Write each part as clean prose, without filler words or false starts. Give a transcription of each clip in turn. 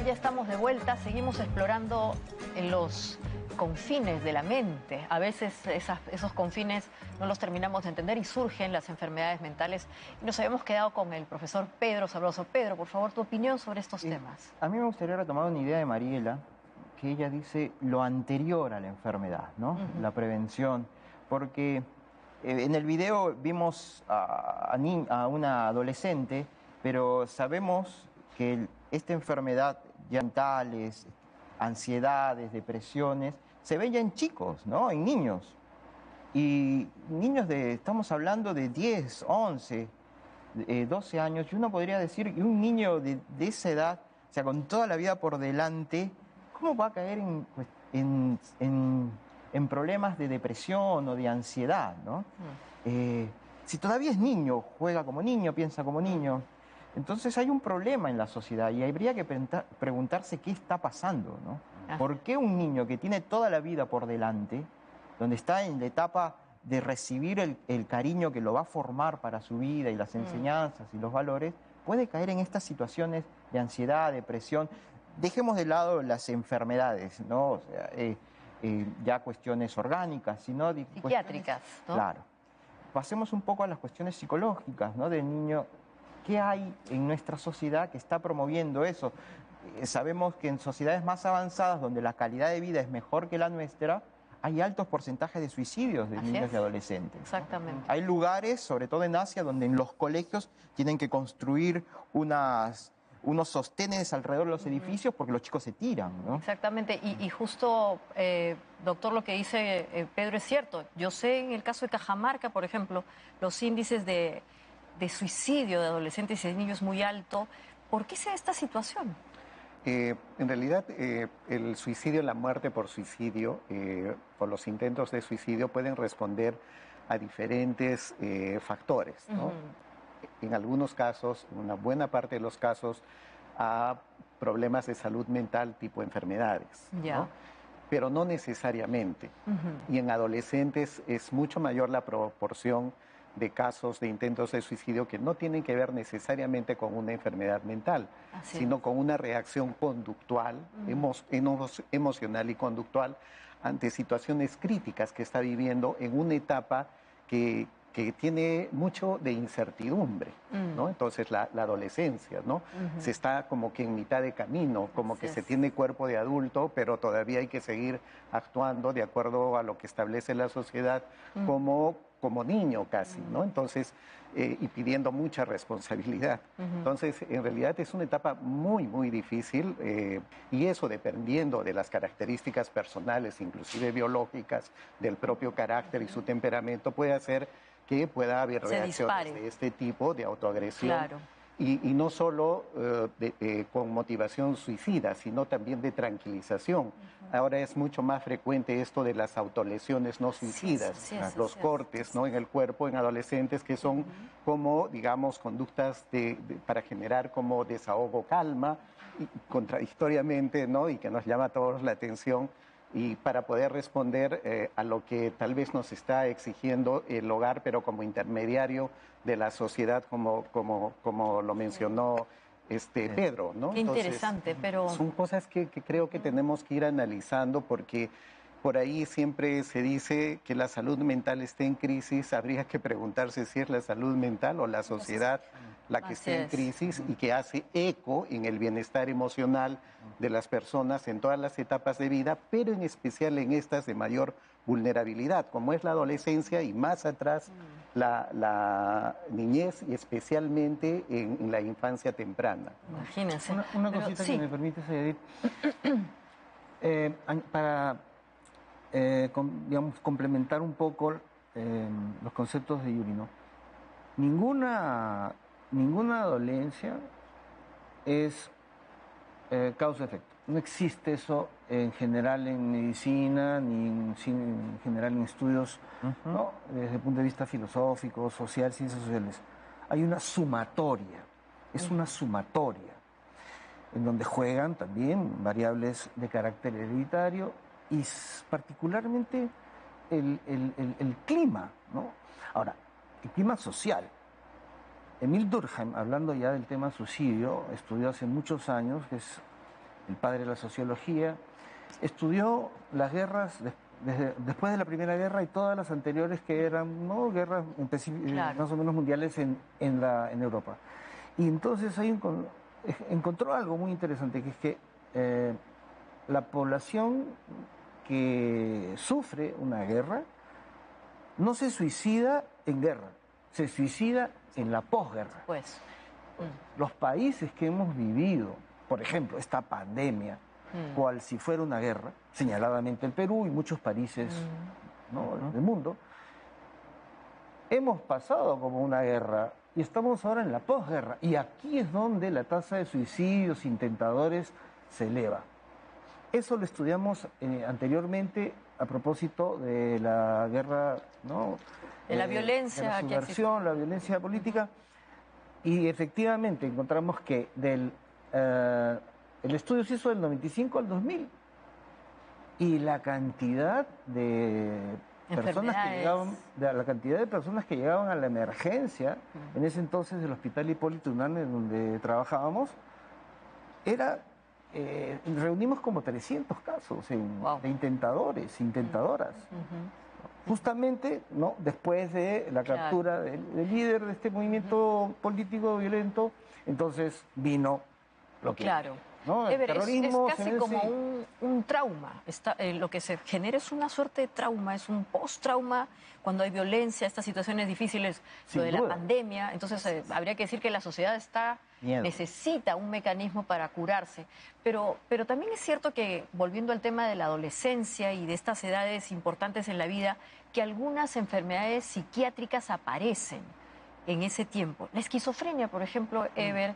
ya estamos de vuelta, seguimos explorando los confines de la mente. A veces esos confines no los terminamos de entender y surgen las enfermedades mentales. Y nos habíamos quedado con el profesor Pedro Sabroso. Pedro, por favor, tu opinión sobre estos temas. A mí me gustaría retomar una idea de Mariela, que ella dice lo anterior a la enfermedad, ¿no? La prevención, porque en el video vimos a una adolescente, pero sabemos que esta enfermedad, ya mentales, ansiedades, depresiones, se ven ya en chicos, ¿no? En niños. Y niños estamos hablando de 10, 11, 12 años, y uno podría decir que un niño de esa edad, o sea, con toda la vida por delante, ¿cómo va a caer en problemas de depresión o de ansiedad, ¿no? Si todavía es niño, juega como niño, piensa como niño. Entonces hay un problema en la sociedad y habría que preguntarse qué está pasando, ¿no? ¿Por qué un niño que tiene toda la vida por delante, donde está en la etapa de recibir el cariño que lo va a formar para su vida y las enseñanzas y los valores, puede caer en estas situaciones de ansiedad, depresión? Dejemos de lado las enfermedades, ¿no? O sea, ya cuestiones orgánicas, sino psiquiátricas, ¿no? Claro. Pasemos un poco a las cuestiones psicológicas, ¿no? Del niño. ¿Qué hay en nuestra sociedad que está promoviendo eso? Sabemos que en sociedades más avanzadas, donde la calidad de vida es mejor que la nuestra, hay altos porcentajes de suicidios de niños y adolescentes. Exactamente. Hay lugares, sobre todo en Asia, donde en los colegios tienen que construir unos sostenes alrededor de los edificios porque los chicos se tiran, ¿no? Exactamente, y justo, doctor, lo que dice Pedro es cierto. Yo sé en el caso de Cajamarca, por ejemplo, los índices de suicidio de adolescentes y de niños es muy alto. ¿Por qué se da esta situación? En realidad, el suicidio, la muerte por suicidio, por los intentos de suicidio, pueden responder a diferentes factores, ¿no? En algunos casos, una buena parte de los casos, a problemas de salud mental tipo enfermedades, ¿no? Pero no necesariamente. Y en adolescentes es mucho mayor la proporción de casos de intentos de suicidio que no tienen que ver necesariamente con una enfermedad mental, sino con una reacción conductual, emocional y conductual ante situaciones críticas que está viviendo en una etapa que tiene mucho de incertidumbre, ¿no? Entonces la adolescencia, ¿no? Se está como que en mitad de camino, como que se tiene cuerpo de adulto, pero todavía hay que seguir actuando de acuerdo a lo que establece la sociedad como niño casi, ¿no? Entonces, y pidiendo mucha responsabilidad. Entonces, en realidad es una etapa muy, muy difícil y eso dependiendo de las características personales, inclusive biológicas, del propio carácter y su temperamento, puede hacer que pueda haber reacciones de este tipo, de autoagresión. Claro. Y no solo con motivación suicida, sino también de tranquilización. Ahora es mucho más frecuente esto de las autolesiones no suicidas, los cortes, ¿no? En el cuerpo en adolescentes que son como, digamos, conductas para generar como desahogo, calma, y contradictoriamente, ¿no? Y que nos llama a todos la atención, y para poder responder a lo que tal vez nos está exigiendo el hogar, pero como intermediario de la sociedad, como lo mencionó Pedro, ¿no? Qué interesante. Entonces, pero son cosas que creo que tenemos que ir analizando, porque por ahí siempre se dice que la salud mental está en crisis. Habría que preguntarse si es la salud mental o la sociedad la que está en crisis y que hace eco en el bienestar emocional de las personas en todas las etapas de vida, pero en especial en estas de mayor vulnerabilidad, como es la adolescencia y más atrás la niñez, y especialmente en la infancia temprana. Imagínense. Una cosita que me permite, Sayadit, para digamos, complementar un poco los conceptos de Yuri, ¿no? Ninguna dolencia es causa-efecto. No existe eso en general en medicina, ni en general en estudios, ¿no? Desde el punto de vista filosófico, social, ciencias sociales. Hay una sumatoria, es una sumatoria, en donde juegan también variables de carácter hereditario y particularmente el clima, ¿no? Ahora, el clima social. Emil Durkheim, hablando ya del tema suicidio, estudió hace muchos años, que es el padre de la sociología, estudió las guerras después de la Primera Guerra y todas las anteriores que eran, ¿no?, guerras Claro. más o menos mundiales en Europa. Y entonces ahí encontró algo muy interesante, que es que la población que sufre una guerra no se suicida en guerra, se suicida en la posguerra. Pues. Los países que hemos vivido, por ejemplo, esta pandemia, cual si fuera una guerra, señaladamente el Perú y muchos países, ¿no?, del mundo, hemos pasado como una guerra y estamos ahora en la posguerra. Y aquí es donde la tasa de suicidios intentadores se eleva. Eso lo estudiamos anteriormente a propósito de la guerra, ¿no?, De la violencia de la que existe. subversión, la violencia política. Y efectivamente encontramos que el estudio se hizo del 95 al 2000 y la cantidad de personas que llegaban, la cantidad de personas que llegaban a la emergencia en ese entonces del Hospital Hipólito Unanue, donde trabajábamos, era reunimos como 300 casos de intentadores, intentadoras. Justamente, ¿no?, después de la captura del líder de este movimiento político violento, entonces vino lo que... Claro. ¿no? Ever, terrorismo, es casi como un trauma. Lo que se genera es una suerte de trauma, es un post-trauma cuando hay violencia, estas situaciones difíciles, Sin lo de duda. la pandemia. Entonces habría que decir que la sociedad necesita un mecanismo para curarse. Pero también es cierto que, volviendo al tema de la adolescencia y de estas edades importantes en la vida, que algunas enfermedades psiquiátricas aparecen en ese tiempo. La esquizofrenia, por ejemplo, Ever,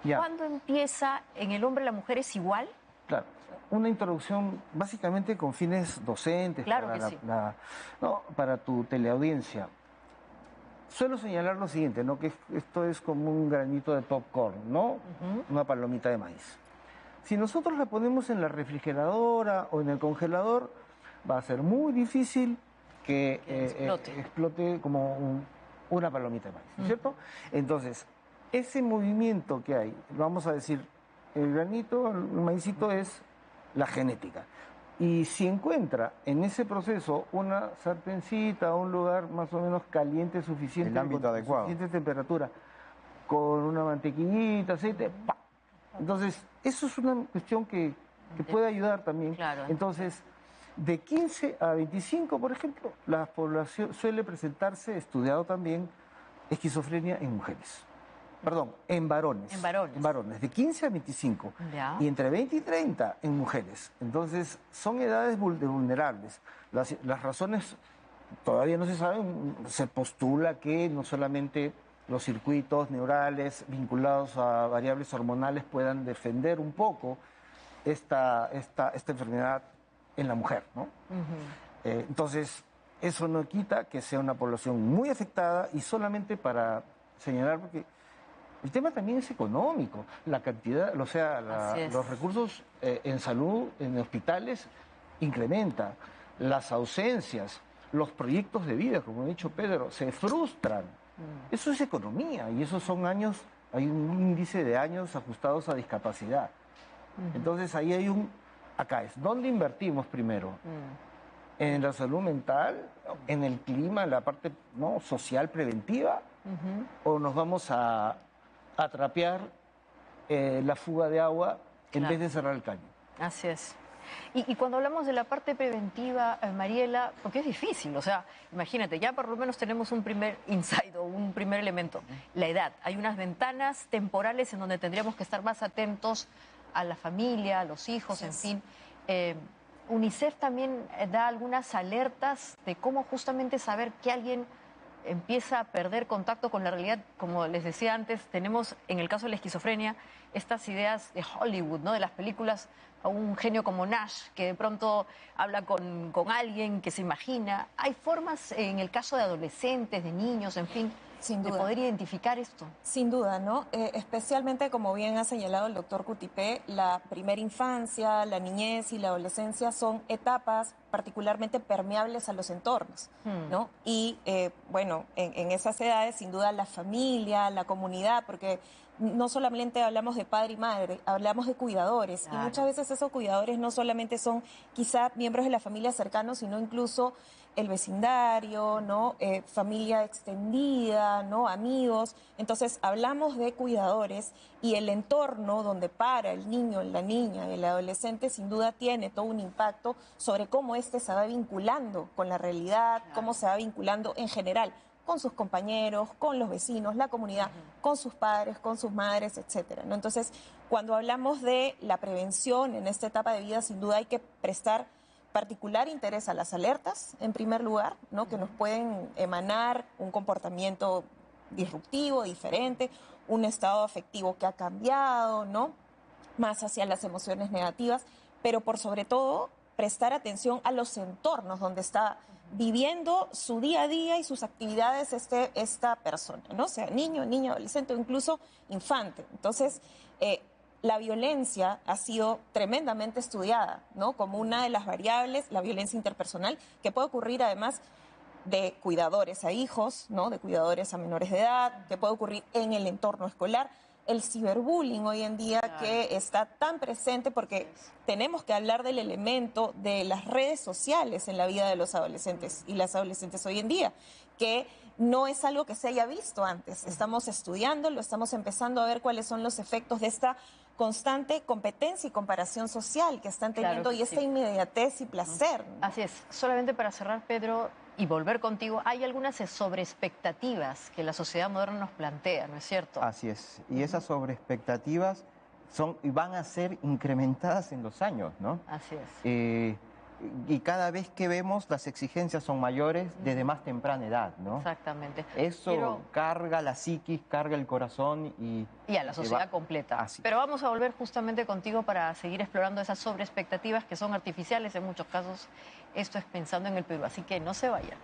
¿cuándo empieza? ¿En el hombre y la mujer es igual? Claro, una introducción básicamente con fines docentes, Claro para, que sí. para tu teleaudiencia. Suelo señalar lo siguiente, ¿no?, que esto es como un granito de popcorn, ¿no? Una palomita de maíz. Si nosotros la ponemos en la refrigeradora o en el congelador, va a ser muy difícil que explote como una palomita de maíz, ¿no es cierto? Entonces, ese movimiento que hay, vamos a decir, el granito, el maicito es la genética. Y si encuentra en ese proceso una sartencita, un lugar más o menos caliente suficiente, el ámbito adecuado, suficiente temperatura, con una mantequillita, aceite, ¡pam! Entonces, eso es una cuestión que puede ayudar también. Claro. Entonces, de 15 a 25, por ejemplo, la población suele presentarse, estudiado también, esquizofrenia en mujeres. Perdón, en varones. En varones. En varones, de 15 a 25. Ya. Y entre 20 y 30 en mujeres. Entonces, son edades vulnerables. Las razones todavía no se saben. Se postula que no solamente los circuitos neurales vinculados a variables hormonales puedan defender un poco esta enfermedad en la mujer, ¿no? Entonces, eso no quita que sea una población muy afectada, y solamente para señalar, porque el tema también es económico, la cantidad, o sea, los recursos en salud, en hospitales, incrementa, las ausencias, los proyectos de vida, como ha dicho Pedro, se frustran. Eso es economía, y esos son años, hay un índice de años ajustados a discapacidad. Entonces ahí hay acá es, ¿dónde invertimos primero? ¿En la salud mental, en el clima, en la parte, ¿no?, social preventiva? ¿O nos vamos a trapear la fuga de agua en vez de cerrar el caño? Así es. Y cuando hablamos de la parte preventiva, Mariela, porque es difícil, o sea, imagínate, ya por lo menos tenemos un primer insight o un primer elemento, la edad. Hay unas ventanas temporales en donde tendríamos que estar más atentos a la familia, a los hijos, en fin. UNICEF también da algunas alertas de cómo justamente saber que alguien empieza a perder contacto con la realidad. Como les decía antes, tenemos en el caso de la esquizofrenia estas ideas de Hollywood, ¿no?, de las películas, a un genio como Nash que de pronto habla con alguien que se imagina. Hay formas en el caso de adolescentes, de niños, en fin, Sin de duda. poder identificar esto. Sin duda, ¿no? Especialmente, como bien ha señalado el doctor Cutipé, la primera infancia, la niñez y la adolescencia son etapas particularmente permeables a los entornos, ¿no? Y, bueno, en esas edades, sin duda, la familia, la comunidad, porque no solamente hablamos de padre y madre, hablamos de cuidadores. Claro. Y muchas veces esos cuidadores no solamente son quizá miembros de la familia cercanos, sino incluso el vecindario, ¿no? Familia extendida, ¿no? Amigos. Entonces hablamos de cuidadores y el entorno donde para el niño, la niña, el adolescente, sin duda tiene todo un impacto sobre cómo éste se va vinculando con la realidad, cómo se va vinculando en general con sus compañeros, con los vecinos, la comunidad, con sus padres, con sus madres, etcétera, ¿no? Entonces, cuando hablamos de la prevención en esta etapa de vida, sin duda hay que prestar particular interés a las alertas, en primer lugar, ¿no? Que nos pueden emanar un comportamiento disruptivo, diferente, un estado afectivo que ha cambiado, ¿no? Más hacia las emociones negativas, pero por sobre todo prestar atención a los entornos donde está viviendo su día a día y sus actividades esta persona, ¿no? Sea niño, niña, adolescente o incluso infante. Entonces, la violencia ha sido tremendamente estudiada, ¿no? Como una de las variables, la violencia interpersonal, que puede ocurrir además de cuidadores a hijos, ¿no? De cuidadores a menores de edad, que puede ocurrir en el entorno escolar. El ciberbullying hoy en día, claro, que está tan presente porque tenemos que hablar del elemento de las redes sociales en la vida de los adolescentes y las adolescentes hoy en día, que no es algo que se haya visto antes. Estamos estudiándolo, estamos empezando a ver cuáles son los efectos de esta constante competencia y comparación social que están teniendo, claro, y esta inmediatez y placer. Así es. Solamente para cerrar, Pedro, y volver contigo, hay algunas sobreexpectativas que la sociedad moderna nos plantea, ¿no es cierto? Así es. Y esas sobreexpectativas van a ser incrementadas en los años, ¿no? Así es. Y cada vez que vemos, las exigencias son mayores desde más temprana edad, ¿no? Exactamente. Eso carga la psiquis, carga el corazón y a la sociedad completa. Así. Pero vamos a volver justamente contigo para seguir explorando esas sobreexpectativas que son artificiales en muchos casos. Esto es Pensando en el Perú, así que no se vayan.